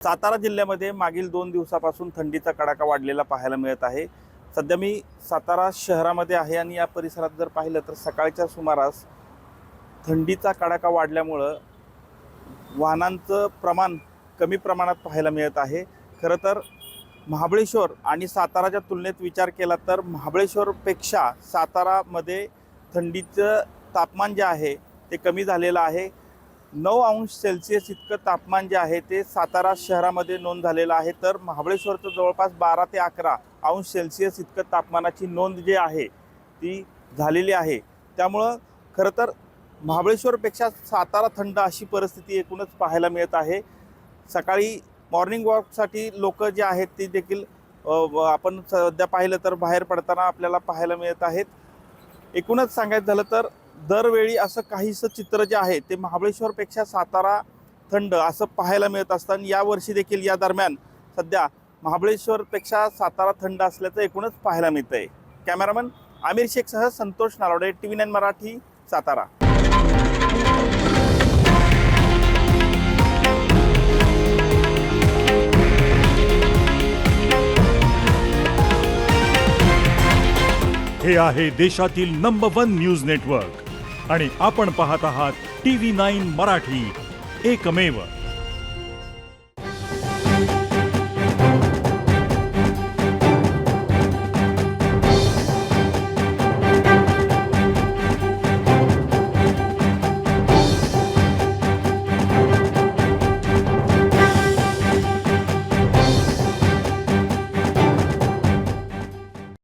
सातारा जिल्ह्यामध्ये मागील 2 दिवसापासून थंडीचा कडाका वाढलेला पाहायला मिळत आहे। सध्या मी सातारा शहरामध्ये आहे आणि या परिसरात जर पाहिलं तर सकाळच्या सुमारास थंडीचा कडाका वाढल्यामुळे वाहनांचं प्रमाण कमी प्रमाणात पाहायला मिळत आहे। खरं तर महाबळेश्वर आणि साताराच्या तुलनेत विचार केला तर महाबळेश्वरपेक्षा सातारामध्ये थंडीचं तापमान जे आहे ते कमी झालेलं आहे। 9 अंश सेल्सिअस इतकं तापमान जे आहे ते सातारा शहरामध्ये नोंद झालेलं आहे, तर महाबळेश्वरचं जवळपास 12 ते 11 अंश सेल्सिअस इतकं तापमानाची नोंद जी आहे ती झालेली आहे। त्यामुळं खरं तर महाबळेश्वरपेक्षा सातारा थंड अशी परिस्थिती एकूणच पाहायला मिळत आहे। सकाळी मॉर्निंग वॉकसाठी लोक जे आहेत ती देखील आपण सध्या पाहिलं तर बाहेर पडताना आपल्याला पाहायला मिळत आहेत। एकूणच सांगायचं झालं तर दरवेळी असं काहीसं चित्र जे आहे ते महाबळेश्वरपेक्षा सातारा थंड असं पाहायला मिळत असताना यावर्षी देखील या दरम्यान सध्या महाबळेश्वरपेक्षा सातारा थंड असल्याचं एकूणच पाहायला मिळत आहे। कॅमेरामन आमिर शेखसह संतोष नारोडे, TV9 मराठी, सातारा। हे आहे देशातील नंबर 1 न्यूज नेटवर्क आणि आपण पाहत आहात TV9 मराठी, एकमेव।